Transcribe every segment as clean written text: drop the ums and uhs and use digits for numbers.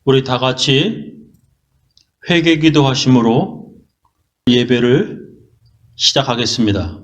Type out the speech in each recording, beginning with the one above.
우리 다 같이 회개기도 하심으로 예배를 시작하겠습니다.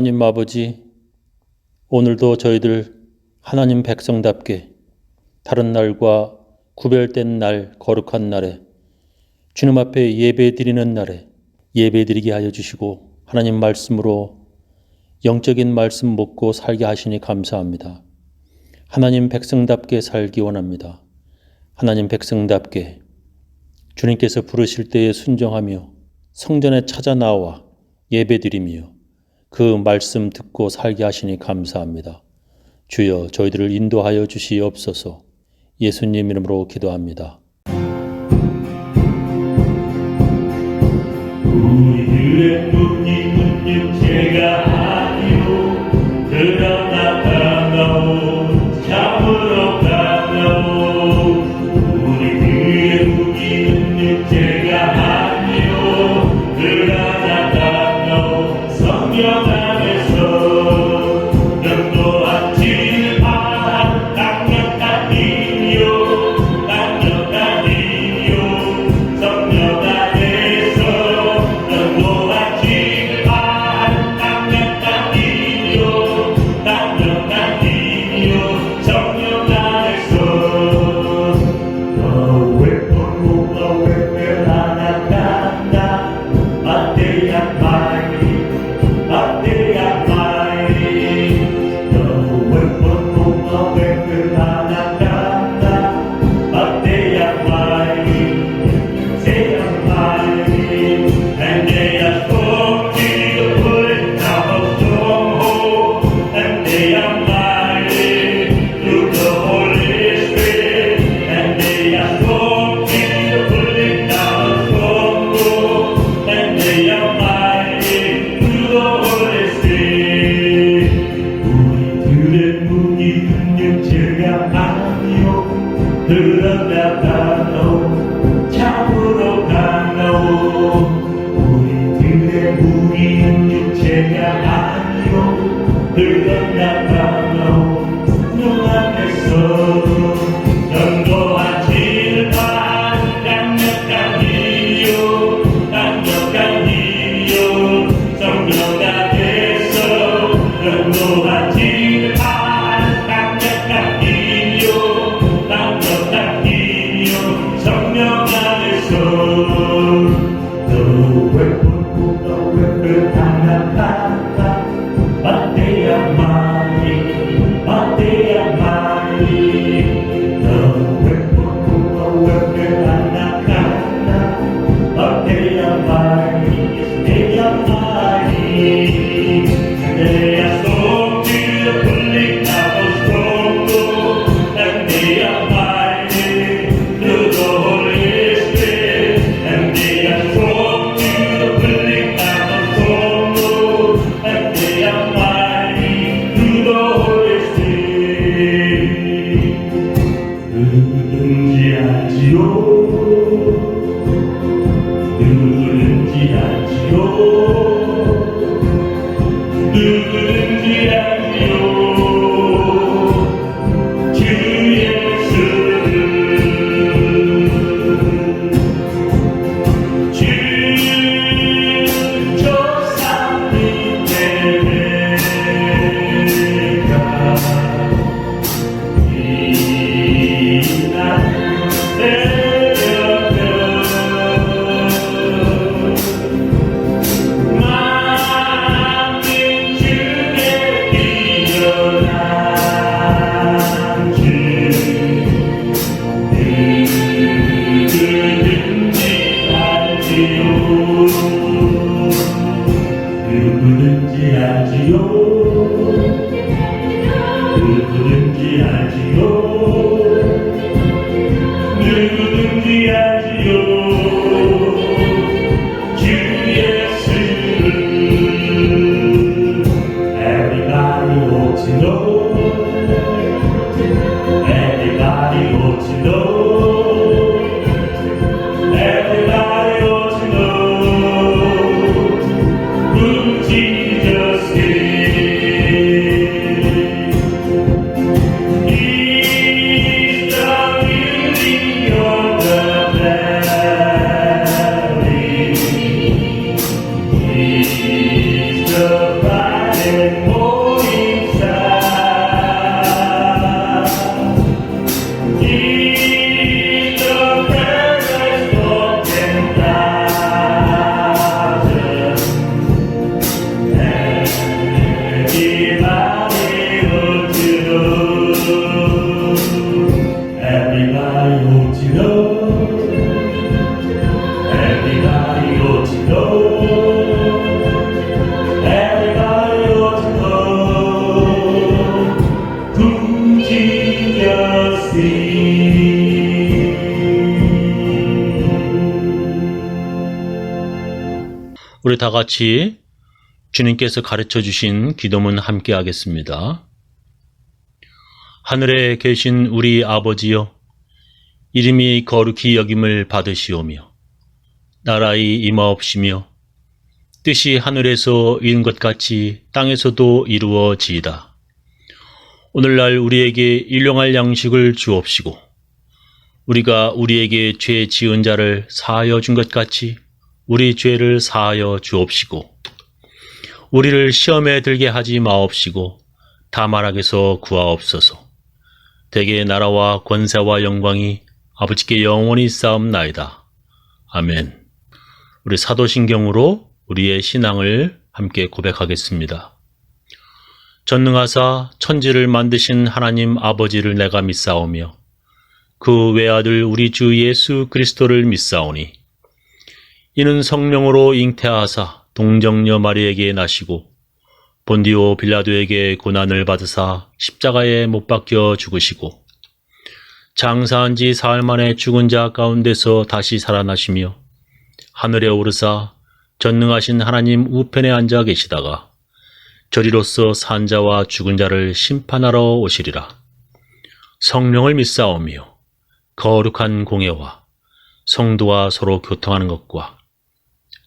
하나님 아버지, 오늘도 저희들 하나님 백성답게 다른 날과 구별된 날, 거룩한 날에 주님 앞에 예배드리는 날에 예배드리게 하여 주시고 하나님 말씀으로 영적인 말씀 먹고 살게 하시니 감사합니다. 하나님 백성답게 살기 원합니다. 하나님 백성답게 주님께서 부르실 때에 순종하며 성전에 찾아 나와 예배드리며 그 말씀 듣고 살게 하시니 감사합니다. 주여 저희들을 인도하여 주시옵소서. 예수님 이름으로 기도합니다. 우리들의 묻는 육체가 아니오 그러나 가까워 참으로 가까워 우리들의 묻는 육체가 아니오 그러나 가까워 성령 안에서 영도한 진한 강력한 힘이요 강력한 힘이요 성령 안에서 영도한 진한 강력한 힘이요 강력한 힘이요 성령 안에서 The weapon 하나 간다 But they are mighty But they are mighty The weapon 하나 간다 But they are mighty They are mighty And they are strong to put down a stronghold And they are mighty through the Holy Spirit And they are strong to put down a stronghold And they are mighty through the Holy Spirit 우리들의 무기는 육체가 아니오 그러나 가까워 참으로 가까워 우리들의 무기는 육체가 아니오 그러나 가까워 눈 앞에서 전도한 진한 강력한 힘이요 강력한 힘이요 성령 안에서 전도한 진한 강력한 힘이요 강력한 힘이요 성령 안에서 The weapon 하나 간다 But they are mighty But they are mighty The weapon 하나 간다 But they are mighty Yes, they are mighty They are strong to the pulling of a stronghold And they are mighty through the Holy Spirit And they are strong to the pulling of a stronghold And they are mighty through the Holy Spirit 누구든지 하지요 누구든지 하지요 누구든지 하지요 주 예수를 주 조상님 때문에 우리 다 같이 주님께서 가르쳐 주신 기도문 함께 하겠습니다. 하늘에 계신 우리 아버지여, 이름이 거룩히 여김을 받으시오며 나라의 임하옵시며 뜻이 하늘에서 이룬 것 같이 땅에서도 이루어지이다. 오늘날 우리에게 일용할 양식을 주옵시고 우리가 우리에게 죄 지은 자를 사하여 준 것 같이 우리 죄를 사하여 주옵시고 우리를 시험에 들게 하지 마옵시고 다만 악에서 구하옵소서. 대개 나라와 권세와 영광이 아버지께 영원히 쌓옵나이다. 아멘. 우리 사도신경으로 우리의 신앙을 함께 고백하겠습니다. 전능하사 천지를 만드신 하나님 아버지를 내가 믿사오며 그 외아들 우리 주 예수 그리스도를 믿사오니 이는 성령으로 잉태하사 동정녀 마리에게 나시고 본디오 빌라도에게 고난을 받으사 십자가에 못 박혀 죽으시고 장사한 지 사흘 만에 죽은 자 가운데서 다시 살아나시며 하늘에 오르사 전능하신 하나님 우편에 앉아 계시다가 저리로서 산 자와 죽은 자를 심판하러 오시리라. 성령을 믿사오며 거룩한 공예와 성도와 서로 교통하는 것과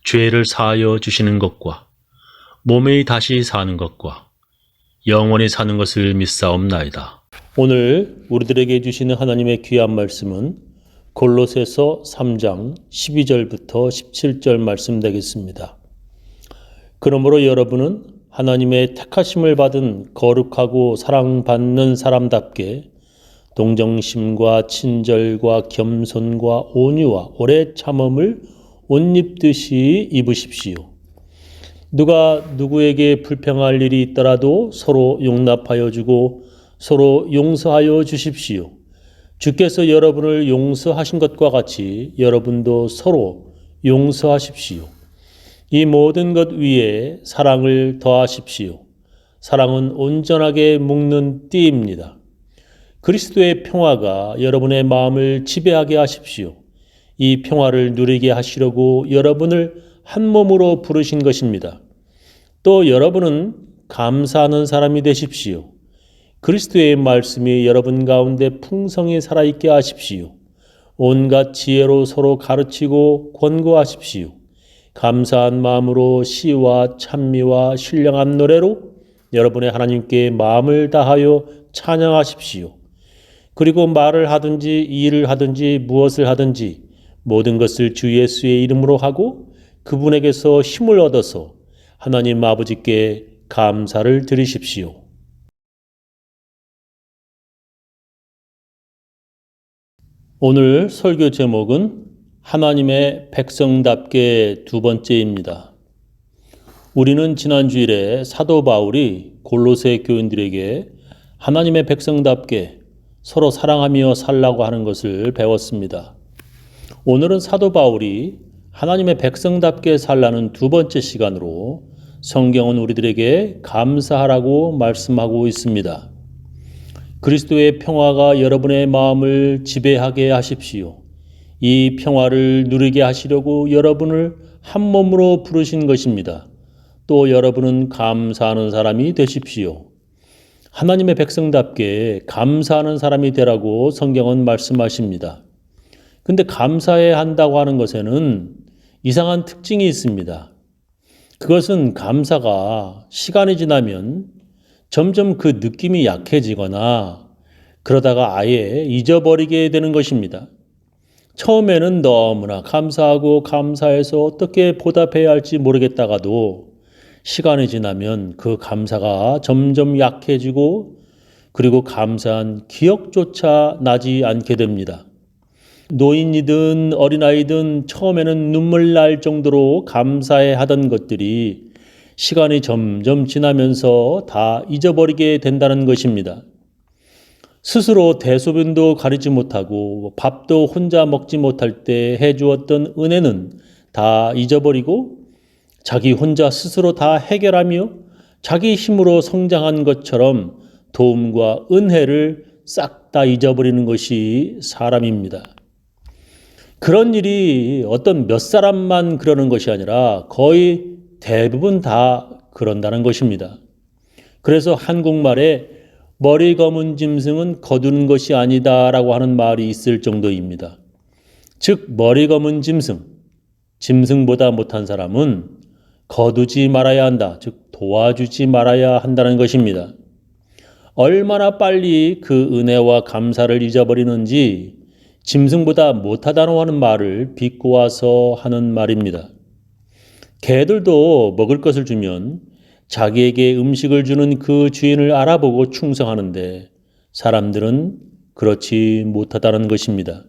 죄를 사하여 주시는 것과 몸이 다시 사는 것과 영원히 사는 것을 믿사옵나이다. 오늘 우리들에게 주시는 하나님의 귀한 말씀은 골로새서 3장 12절부터 17절 말씀 되겠습니다. 그러므로 여러분은 하나님의 택하심을 받은 거룩하고 사랑받는 사람답게 동정심과 친절과 겸손과 온유와 오래 참음을 옷 입듯이 입으십시오. 누가 누구에게 불평할 일이 있더라도 서로 용납하여 주고 서로 용서하여 주십시오. 주께서 여러분을 용서하신 것과 같이 여러분도 서로 용서하십시오. 이 모든 것 위에 사랑을 더하십시오. 사랑은 온전하게 묶는 띠입니다. 그리스도의 평화가 여러분의 마음을 지배하게 하십시오. 이 평화를 누리게 하시려고 여러분을 한 몸으로 부르신 것입니다. 또 여러분은 감사하는 사람이 되십시오. 그리스도의 말씀이 여러분 가운데 풍성히 살아있게 하십시오. 온갖 지혜로 서로 가르치고 권고하십시오. 감사한 마음으로 시와 찬미와 신령한 노래로 여러분의 하나님께 마음을 다하여 찬양하십시오. 그리고 말을 하든지 일을 하든지 무엇을 하든지 모든 것을 주 예수의 이름으로 하고 그분에게서 힘을 얻어서 하나님 아버지께 감사를 드리십시오. 오늘 설교 제목은 하나님의 백성답게 두 번째입니다. 우리는 지난 주일에 사도 바울이 골로새 교인들에게 하나님의 백성답게 서로 사랑하며 살라고 하는 것을 배웠습니다. 오늘은 사도 바울이 하나님의 백성답게 살라는 두 번째 시간으로 성경은 우리들에게 감사하라고 말씀하고 있습니다. 그리스도의 평화가 여러분의 마음을 지배하게 하십시오. 이 평화를 누리게 하시려고 여러분을 한 몸으로 부르신 것입니다. 또 여러분은 감사하는 사람이 되십시오. 하나님의 백성답게 감사하는 사람이 되라고 성경은 말씀하십니다. 근데 감사해야 한다고 하는 것에는 이상한 특징이 있습니다. 그것은 감사가 시간이 지나면 점점 그 느낌이 약해지거나 그러다가 아예 잊어버리게 되는 것입니다. 처음에는 너무나 감사하고 감사해서 어떻게 보답해야 할지 모르겠다가도 시간이 지나면 그 감사가 점점 약해지고 그리고 감사한 기억조차 나지 않게 됩니다. 노인이든 어린아이든 처음에는 눈물 날 정도로 감사해 하던 것들이 시간이 점점 지나면서 다 잊어버리게 된다는 것입니다. 스스로 대소변도 가리지 못하고 밥도 혼자 먹지 못할 때 해주었던 은혜는 다 잊어버리고 자기 혼자 스스로 다 해결하며 자기 힘으로 성장한 것처럼 도움과 은혜를 싹 다 잊어버리는 것이 사람입니다. 그런 일이 어떤 몇 사람만 그러는 것이 아니라 거의 대부분 다 그런다는 것입니다. 그래서 한국말에 머리 검은 짐승은 거두는 것이 아니다라고 하는 말이 있을 정도입니다. 즉 머리 검은 짐승보다 못한 사람은 거두지 말아야 한다. 즉 도와주지 말아야 한다는 것입니다. 얼마나 빨리 그 은혜와 감사를 잊어버리는지 짐승보다 못하다고 하는 말을 비꼬아서 하는 말입니다. 개들도 먹을 것을 주면 자기에게 음식을 주는 그 주인을 알아보고 충성하는데 사람들은 그렇지 못하다는 것입니다.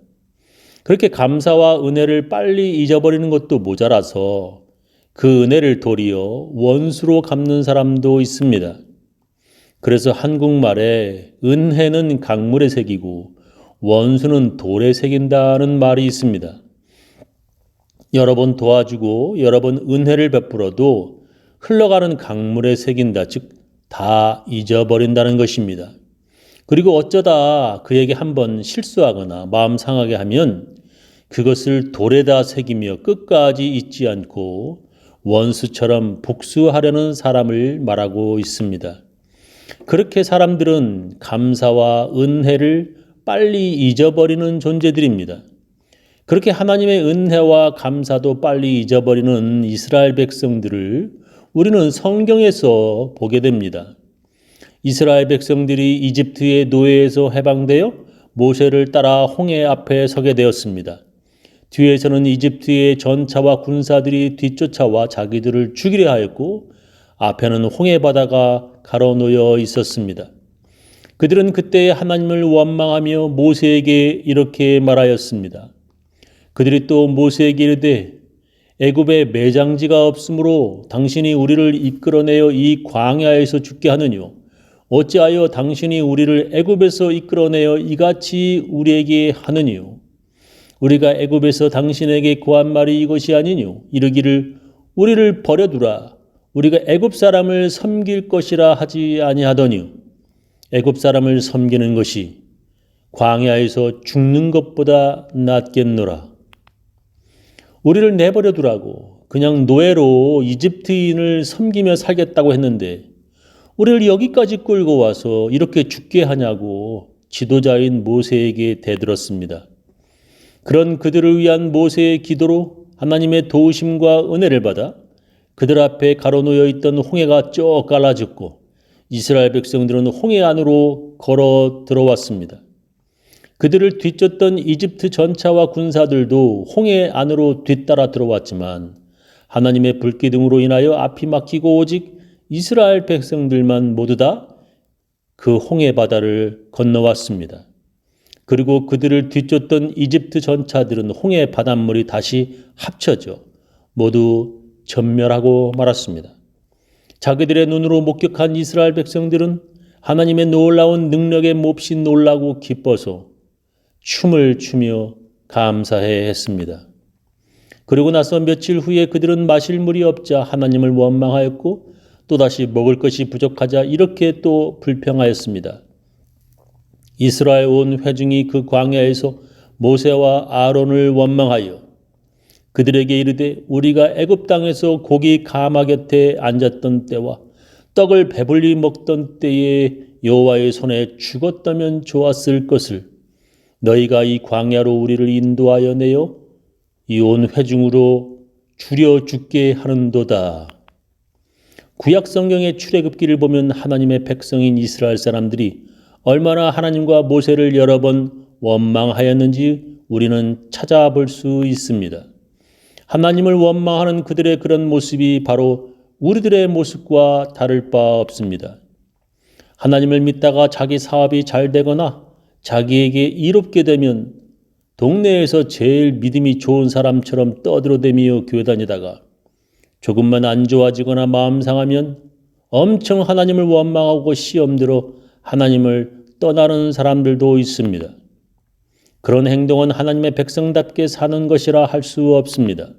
그렇게 감사와 은혜를 빨리 잊어버리는 것도 모자라서 그 은혜를 도리어 원수로 갚는 사람도 있습니다. 그래서 한국말에 은혜는 강물에 새기고 원수는 돌에 새긴다는 말이 있습니다. 여러 번 도와주고 여러 번 은혜를 베풀어도 흘러가는 강물에 새긴다, 즉 다 잊어버린다는 것입니다. 그리고 어쩌다 그에게 한번 실수하거나 마음 상하게 하면 그것을 돌에다 새기며 끝까지 잊지 않고 원수처럼 복수하려는 사람을 말하고 있습니다. 그렇게 사람들은 감사와 은혜를 빨리 잊어버리는 존재들입니다. 그렇게 하나님의 은혜와 감사도 빨리 잊어버리는 이스라엘 백성들을 우리는 성경에서 보게 됩니다. 이스라엘 백성들이 이집트의 노예에서 해방되어 모세를 따라 홍해 앞에 서게 되었습니다. 뒤에서는 이집트의 전차와 군사들이 뒤쫓아와 자기들을 죽이려 하였고 앞에는 홍해 바다가 가로놓여 있었습니다. 그들은 그때 하나님을 원망하며 모세에게 이렇게 말하였습니다. 그들이 또 모세에게 이르되 애굽에 매장지가 없으므로 당신이 우리를 이끌어내어 이 광야에서 죽게 하느뇨. 어찌하여 당신이 우리를 애굽에서 이끌어내어 이같이 우리에게 하느뇨. 우리가 애굽에서 당신에게 구한 말이 이것이 아니뇨. 이르기를 우리를 버려두라. 우리가 애굽 사람을 섬길 것이라 하지 아니하더니요. 애굽 사람을 섬기는 것이 광야에서 죽는 것보다 낫겠노라. 우리를 내버려 두라고 그냥 노예로 이집트인을 섬기며 살겠다고 했는데 우리를 여기까지 끌고 와서 이렇게 죽게 하냐고 지도자인 모세에게 대들었습니다. 그런 그들을 위한 모세의 기도로 하나님의 도우심과 은혜를 받아 그들 앞에 가로놓여 있던 홍해가 쭉 갈라졌고 이스라엘 백성들은 홍해 안으로 걸어 들어왔습니다. 그들을 뒤쫓던 이집트 전차와 군사들도 홍해 안으로 뒤따라 들어왔지만 하나님의 불기둥으로 인하여 앞이 막히고 오직 이스라엘 백성들만 모두 다 그 홍해 바다를 건너왔습니다. 그리고 그들을 뒤쫓던 이집트 전차들은 홍해 바닷물이 다시 합쳐져 모두 전멸하고 말았습니다. 자기들의 눈으로 목격한 이스라엘 백성들은 하나님의 놀라운 능력에 몹시 놀라고 기뻐서 춤을 추며 감사해 했습니다. 그리고 나서 며칠 후에 그들은 마실 물이 없자 하나님을 원망하였고 또다시 먹을 것이 부족하자 이렇게 또 불평하였습니다. 이스라엘 온 회중이 그 광야에서 모세와 아론을 원망하여 그들에게 이르되 우리가 애굽 땅에서 고기 가마 곁에 앉았던 때와 떡을 배불리 먹던 때에 여호와의 손에 죽었다면 좋았을 것을 너희가 이 광야로 우리를 인도하여 내어 이 온 회중으로 줄여 죽게 하는도다. 구약 성경의 출애굽기를 보면 하나님의 백성인 이스라엘 사람들이 얼마나 하나님과 모세를 여러 번 원망하였는지 우리는 찾아볼 수 있습니다. 하나님을 원망하는 그들의 그런 모습이 바로 우리들의 모습과 다를 바 없습니다. 하나님을 믿다가 자기 사업이 잘 되거나 자기에게 이롭게 되면 동네에서 제일 믿음이 좋은 사람처럼 떠들어대며 교회 다니다가 조금만 안 좋아지거나 마음 상하면 엄청 하나님을 원망하고 시험 들어 하나님을 떠나는 사람들도 있습니다. 그런 행동은 하나님의 백성답게 사는 것이라 할 수 없습니다.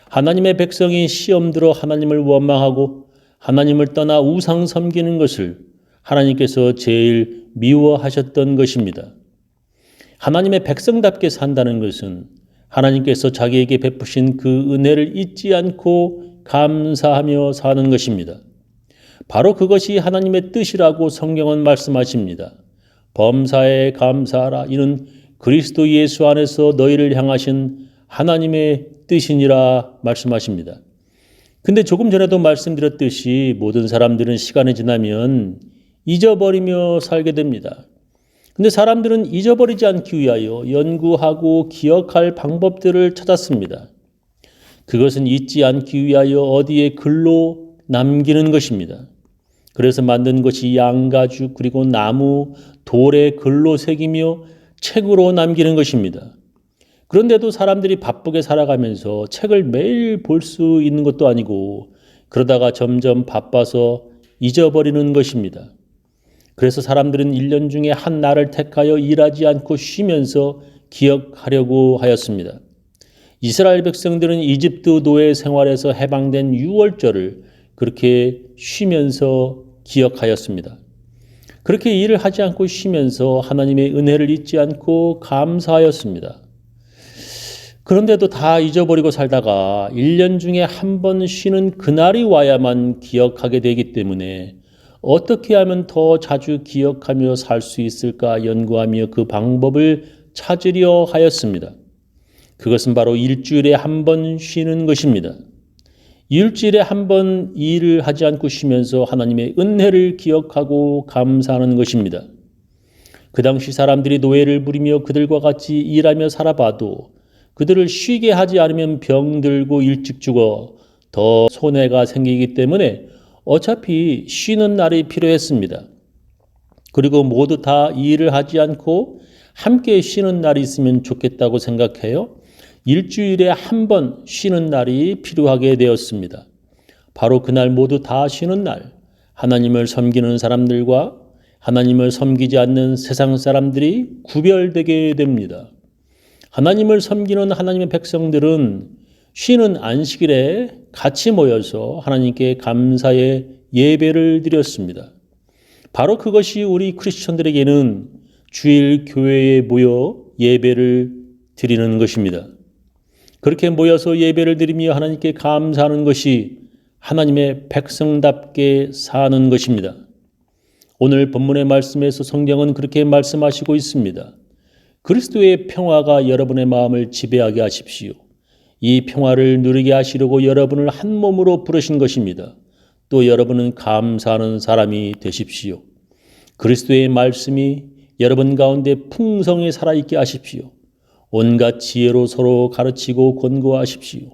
하나님의 백성이 시험 들어 하나님을 원망하고 하나님을 떠나 우상 섬기는 것을 하나님께서 제일 미워하셨던 것입니다. 하나님의 백성답게 산다는 것은 하나님께서 자기에게 베푸신 그 은혜를 잊지 않고 감사하며 사는 것입니다. 바로 그것이 하나님의 뜻이라고 성경은 말씀하십니다. 범사에 감사하라. 이는 그리스도 예수 안에서 너희를 향하신 하나님의 뜻이니라 말씀하십니다. 근데 조금 전에도 말씀드렸듯이 모든 사람들은 시간이 지나면 잊어버리며 살게 됩니다. 근데 사람들은 잊어버리지 않기 위하여 연구하고 기억할 방법들을 찾았습니다. 그것은 잊지 않기 위하여 어디에 글로 남기는 것입니다. 그래서 만든 것이 양가죽 그리고 나무, 돌에 글로 새기며 책으로 남기는 것입니다. 그런데도 사람들이 바쁘게 살아가면서 책을 매일 볼 수 있는 것도 아니고 그러다가 점점 바빠서 잊어버리는 것입니다. 그래서 사람들은 1년 중에 한 날을 택하여 일하지 않고 쉬면서 기억하려고 하였습니다. 이스라엘 백성들은 이집트 노예 생활에서 해방된 6월절을 그렇게 쉬면서 기억하였습니다. 그렇게 일을 하지 않고 쉬면서 하나님의 은혜를 잊지 않고 감사하였습니다. 그런데도 다 잊어버리고 살다가 1년 중에 한 번 쉬는 그날이 와야만 기억하게 되기 때문에 어떻게 하면 더 자주 기억하며 살 수 있을까 연구하며 그 방법을 찾으려 하였습니다. 그것은 바로 일주일에 한 번 쉬는 것입니다. 일주일에 한 번 일을 하지 않고 쉬면서 하나님의 은혜를 기억하고 감사하는 것입니다. 그 당시 사람들이 노예를 부리며 그들과 같이 일하며 살아봐도 그들을 쉬게 하지 않으면 병들고 일찍 죽어 더 손해가 생기기 때문에 어차피 쉬는 날이 필요했습니다. 그리고 모두 다 일을 하지 않고 함께 쉬는 날이 있으면 좋겠다고 생각해요. 일주일에 한 번 쉬는 날이 필요하게 되었습니다. 바로 그날 모두 다 쉬는 날, 하나님을 섬기는 사람들과 하나님을 섬기지 않는 세상 사람들이 구별되게 됩니다. 하나님을 섬기는 하나님의 백성들은 쉬는 안식일에 같이 모여서 하나님께 감사의 예배를 드렸습니다. 바로 그것이 우리 크리스천들에게는 주일 교회에 모여 예배를 드리는 것입니다. 그렇게 모여서 예배를 드리며 하나님께 감사하는 것이 하나님의 백성답게 사는 것입니다. 오늘 본문의 말씀에서 성경은 그렇게 말씀하시고 있습니다. 그리스도의 평화가 여러분의 마음을 지배하게 하십시오. 이 평화를 누리게 하시려고 여러분을 한 몸으로 부르신 것입니다. 또 여러분은 감사하는 사람이 되십시오. 그리스도의 말씀이 여러분 가운데 풍성히 살아있게 하십시오. 온갖 지혜로 서로 가르치고 권고하십시오.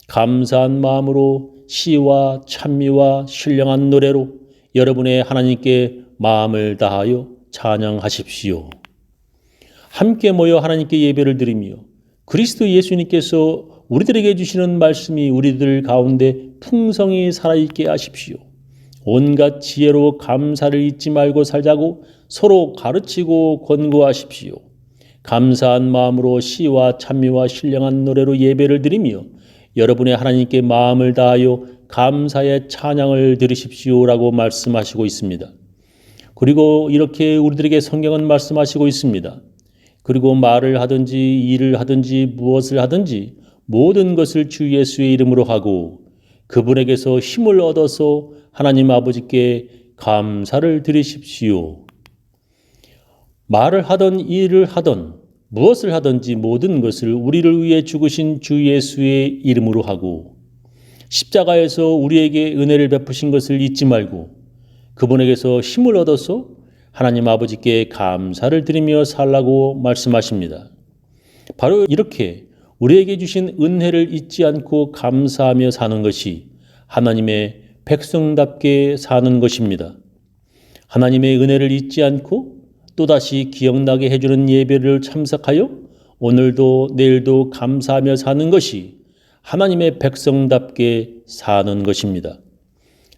감사한 마음으로 시와 찬미와 신령한 노래로 여러분의 하나님께 마음을 다하여 찬양하십시오. 함께 모여 하나님께 예배를 드리며 그리스도 예수님께서 우리들에게 주시는 말씀이 우리들 가운데 풍성히 살아있게 하십시오. 온갖 지혜로 감사를 잊지 말고 살자고 서로 가르치고 권고하십시오. 감사한 마음으로 시와 찬미와 신령한 노래로 예배를 드리며 여러분의 하나님께 마음을 다하여 감사의 찬양을 드리십시오라고 말씀하시고 있습니다. 그리고 이렇게 우리들에게 성경은 말씀하시고 있습니다. 그리고 말을 하든지 일을 하든지 무엇을 하든지 모든 것을 주 예수의 이름으로 하고 그분에게서 힘을 얻어서 하나님 아버지께 감사를 드리십시오. 말을 하던 일을 하던 무엇을 하든지 모든 것을 우리를 위해 죽으신 주 예수의 이름으로 하고 십자가에서 우리에게 은혜를 베푸신 것을 잊지 말고 그분에게서 힘을 얻어서 하나님 아버지께 감사를 드리며 살라고 말씀하십니다. 바로 이렇게 우리에게 주신 은혜를 잊지 않고 감사하며 사는 것이 하나님의 백성답게 사는 것입니다. 하나님의 은혜를 잊지 않고 또다시 기억나게 해주는 예배를 참석하여 오늘도 내일도 감사하며 사는 것이 하나님의 백성답게 사는 것입니다.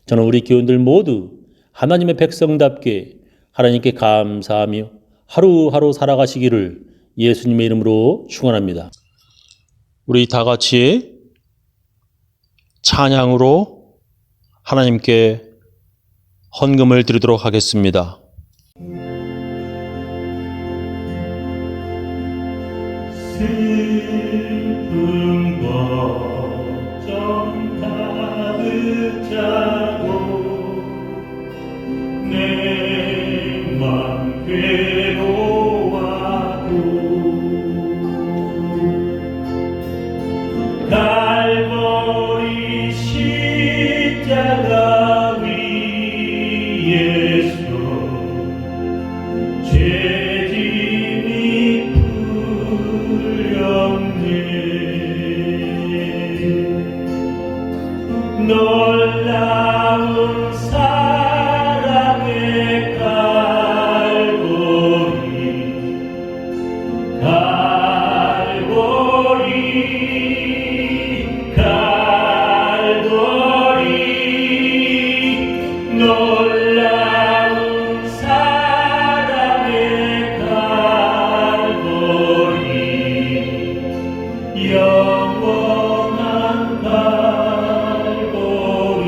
저는 우리 교인들 모두 하나님의 백성답게 하나님께 감사하며 하루하루 살아가시기를 예수님의 이름으로 축원합니다. 우리 다 같이 찬양으로 하나님께 헌금을 드리도록 하겠습니다. Sing 수만 괴로워도 갈보리 십자가 위에서 죄짐이 풀렸네. 놀라운 사랑의 갈보리 놀라운 사랑의 갈보리 영원한 갈보리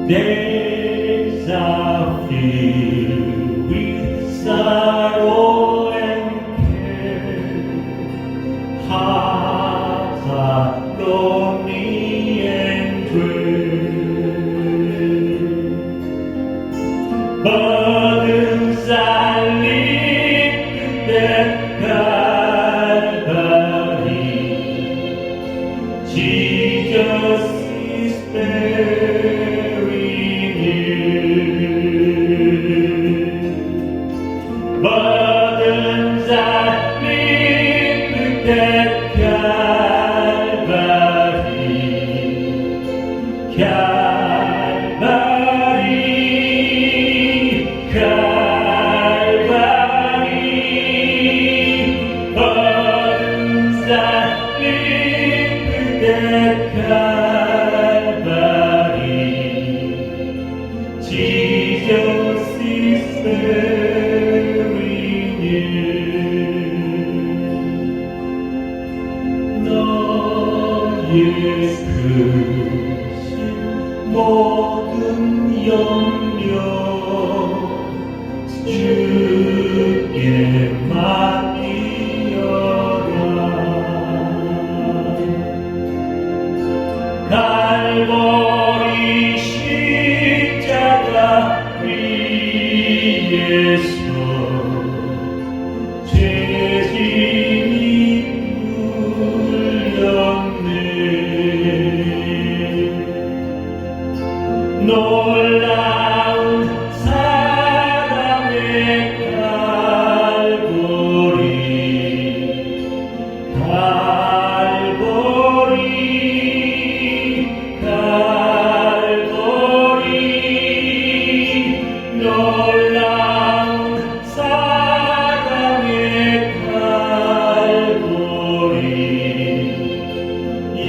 Days are filled with sorrow and care. Hearts are lonely and dread. Burdens are lifted at Calvary. Jesus is very near. Burdens are lifted at Calvary. Calvary, Calvary. Burdens are lifted at Calvary. Jesus is very near. 너의 크신 모든 염려 주께 맡기어라. 갈보리 십자가 위에서 죄짐이 풀렸네. 놀라운 사랑의 갈보리 갈보리 갈보리 놀라운 사랑의 갈보리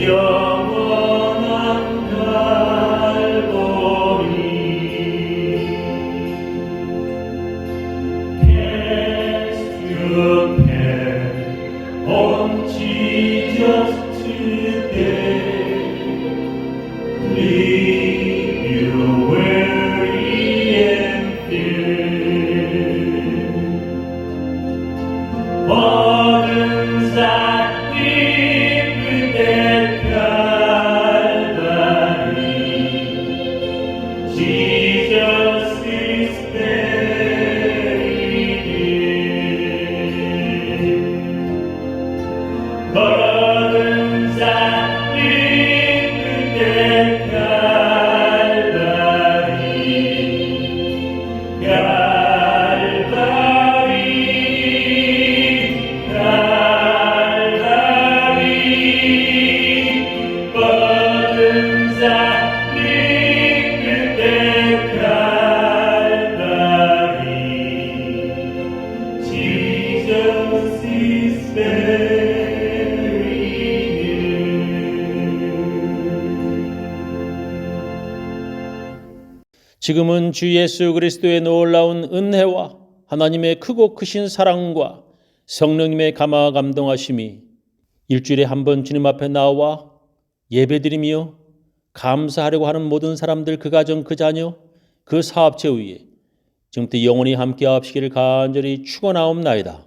영원한 갈보리 Cast your care on Jesus today. Leave your worry and fear. Burdens are lifted at Calvary. Jesus is very near. Burdens are lifted at Calvary. Calvary, Calvary. Burdens are lifted at Calvary. Jesus is very near. 지금은 주 예수 그리스도의 놀라운 은혜와 하나님의 크고 크신 사랑과 성령님의 감화 감동하심이 일주일에 한 번 주님 앞에 나와 예배드리며 감사하려고 하는 모든 사람들, 그 가정, 그 자녀, 그 사업체 위에 지금부터 영원히 함께 하시기를 간절히 축원하옵나이다.